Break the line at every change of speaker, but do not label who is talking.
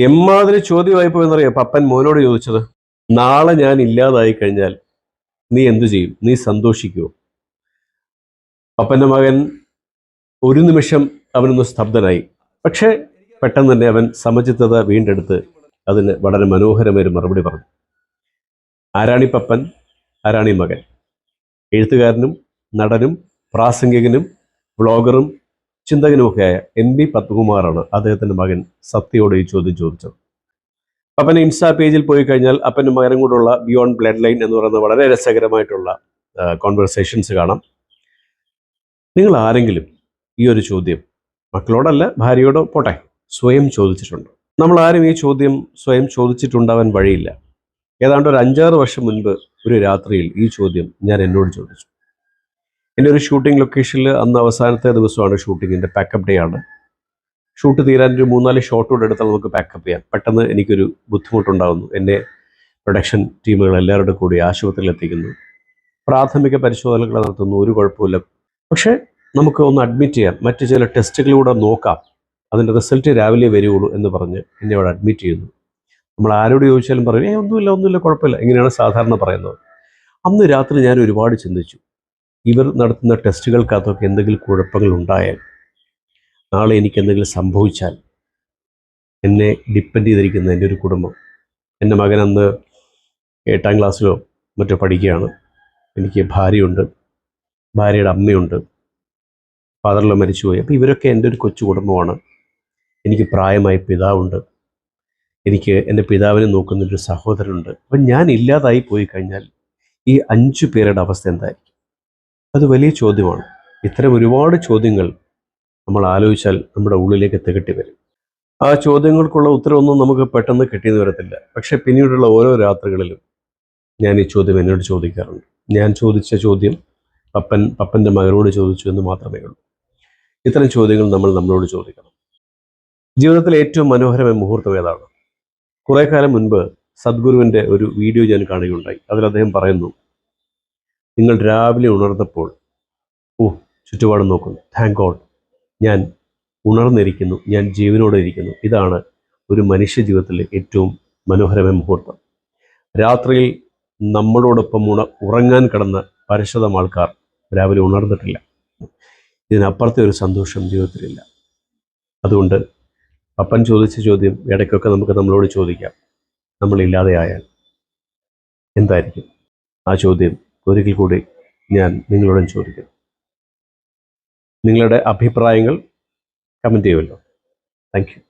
എമ്മാതിരി ചോദ്യമായി പോയെന്നറിയാം പപ്പൻ മോനോട് ചോദിച്ചത്. നാളെ ഞാൻ ഇല്ലാതായി കഴിഞ്ഞാൽ നീ എന്തു ചെയ്യും? നീ സന്തോഷിക്കുമോ? പപ്പന്റെ മകൻ ഒരു നിമിഷം അവനൊന്ന് സ്തബ്ധനായി. പക്ഷേ പെട്ടെന്ന് തന്നെ അവൻ സമചിത്തത വീണ്ടെടുത്ത് അതിന് വളരെ മനോഹരമായ ഒരു മറുപടി പറഞ്ഞു. ആരാണി പപ്പൻ? ആരാണി മകൻ? എഴുത്തുകാരനും നടനും പ്രാസംഗികനും വ്ളോഗറും ചിന്തകനുമൊക്കെയായ MP പത്മകുമാറാണ് അദ്ദേഹത്തിൻ്റെ മകൻ സത്യയോട് ഈ ചോദ്യം ചോദിച്ചത്. പപ്പൻ ഇൻസ്റ്റാ പേജിൽ പോയി കഴിഞ്ഞാൽ അപ്പനും മകനും കൂടെയുള്ള ബിയോണ്ട് ബ്ലഡ് ലൈൻ എന്ന് പറയുന്ന വളരെ രസകരമായിട്ടുള്ള കോൺവെർസേഷൻസ് കാണാം. നിങ്ങൾ ആരെങ്കിലും ഈ ഒരു ചോദ്യം മക്കളോടല്ല ഭാര്യയോടോ പോട്ടെ സ്വയം ചോദിച്ചിട്ടുണ്ടോ? നമ്മൾ ആരും ഈ ചോദ്യം സ്വയം ചോദിച്ചിട്ടുണ്ടാവാൻ വഴിയില്ല. ഏതാണ്ട് ഒരു 5-6 വർഷം മുൻപ് ഒരു രാത്രിയിൽ ഈ ചോദ്യം ഞാൻ എന്നോട് ചോദിച്ചു. എൻ്റെ ഒരു ഷൂട്ടിംഗ് ലൊക്കേഷനിൽ അന്ന് അവസാനത്തെ ദിവസമാണ് ഷൂട്ടിങ്ങിൻ്റെ പാക്കപ്പ് ഡേ ആണ്. ഷൂട്ട് തീരാൻ ഒരു 3-4 ഷോട്ടോടെ എടുത്താൽ നമുക്ക് പാക്കപ്പ് ചെയ്യാം. പെട്ടെന്ന് എനിക്കൊരു ബുദ്ധിമുട്ടുണ്ടാകുന്നു. എൻ്റെ പ്രൊഡക്ഷൻ ടീമുകൾ എല്ലാവരുടെ കൂടി ആശുപത്രിയിൽ എത്തിക്കുന്നു, പ്രാഥമിക പരിശോധനകൾ നടത്തുന്നു, ഒരു കുഴപ്പമില്ല. പക്ഷേ നമുക്ക് ഒന്ന് അഡ്മിറ്റ് ചെയ്യാം, മറ്റു ചില ടെസ്റ്റുകളിലൂടെ നോക്കാം, അതിൻ്റെ റിസൾട്ട് രാവിലെ വരികയുള്ളൂ എന്ന് പറഞ്ഞ് എന്നെ അവിടെ അഡ്മിറ്റ് ചെയ്യുന്നു. നമ്മൾ ആരോട് ചോദിച്ചാലും പറയും ഒന്നുമില്ല കുഴപ്പമില്ല, ഇങ്ങനെയാണ് സാധാരണ പറയുന്നത്. അന്ന് രാത്രി ഞാൻ ഒരുപാട് ചിന്തിച്ചു, ഇവർ നടത്തുന്ന ടെസ്റ്റുകൾക്കകത്തൊക്കെ എന്തെങ്കിലും കുഴപ്പങ്ങൾ ഉണ്ടായാൽ, നാളെ എനിക്ക് എന്തെങ്കിലും സംഭവിച്ചാൽ, എന്നെ ഡിപ്പെൻഡ് ചെയ്തിരിക്കുന്ന എൻ്റെ ഒരു കുടുംബം, എൻ്റെ മകൻ അന്ന് 8ാം ക്ലാസ്സിലോ മറ്റോ പഠിക്കുകയാണ്, എനിക്ക് ഭാര്യയുണ്ട്, ഭാര്യയുടെ അമ്മയുണ്ട്, ഫാദറിലോ മരിച്ചുപോയി. അപ്പോൾ ഇവരൊക്കെ എൻ്റെ ഒരു കൊച്ചു കുടുംബമാണ്. എനിക്ക് പ്രായമായ പിതാവുണ്ട്, എനിക്ക് എൻ്റെ പിതാവിനെ നോക്കുന്നൊരു സഹോദരനുണ്ട്. അപ്പം ഞാൻ ഇല്ലാതായി പോയി കഴിഞ്ഞാൽ ഈ 5 പേരുടെ അവസ്ഥ എന്തായിരിക്കും? അത് വലിയ ചോദ്യമാണ്. ഇത്തരം ഒരുപാട് ചോദ്യങ്ങൾ നമ്മൾ ആലോചിച്ചാൽ നമ്മുടെ ഉള്ളിലേക്ക് തികട്ടി വരും. ആ ചോദ്യങ്ങൾക്കുള്ള ഉത്തരവൊന്നും നമുക്ക് പെട്ടെന്ന് കിട്ടിയെന്ന് വരത്തില്ല. പക്ഷേ പിന്നീടുള്ള ഓരോ രാത്രികളിലും ഞാൻ ഈ ചോദ്യം എന്നോട് ചോദിക്കാറുണ്ട്. ഞാൻ ചോദിച്ച ചോദ്യം പപ്പൻ്റെ മകനോട് ചോദിച്ചു എന്ന് മാത്രമേ ഉള്ളൂ. ഇത്തരം ചോദ്യങ്ങൾ നമ്മൾ നമ്മളോട് ചോദിക്കണം. ജീവിതത്തിലെ ഏറ്റവും മനോഹരമായ മുഹൂർത്തം ഏതാണ്? കുറേ കാലം മുൻപ് സദ്ഗുരുവിൻ്റെ ഒരു വീഡിയോ ഞാൻ കാണുകയുണ്ടായി. അതിൽ അദ്ദേഹം പറയുന്നു, നിങ്ങൾ രാവിലെ ഉണർന്നപ്പോൾ ചുറ്റുപാടും നോക്കുന്നു, താങ്ക് ഗോഡ്, ഞാൻ ഉണർന്നിരിക്കുന്നു, ഞാൻ ജീവനോടെ ഇരിക്കുന്നു. ഇതാണ് ഒരു മനുഷ്യ ജീവിതത്തിലെ ഏറ്റവും മനോഹരമായ മുഹൂർത്തം. രാത്രിയിൽ നമ്മളോടൊപ്പം ഉറങ്ങാൻ കിടന്ന പരശതം ആൾക്കാർ രാവിലെ ഉണർന്നിട്ടില്ല. ഇതിനപ്പുറത്തെ ഒരു സന്തോഷം ജീവിതത്തിലില്ല. അതുകൊണ്ട് പപ്പൻ ചോദിച്ച ചോദ്യം ഇടയ്ക്കൊക്കെ നമുക്ക് നമ്മളോട് ചോദിക്കാം, നമ്മളില്ലാതെയായാൽ എന്തായിരിക്കും? ആ ചോദ്യം ഒരിക്കൽ കൂടി ഞാൻ നിങ്ങളോടും ചോദിക്കുന്നു. നിങ്ങളുടെ അഭിപ്രായങ്ങൾ കമൻറ്റ് ചെയ്യുമല്ലോ. Thank you.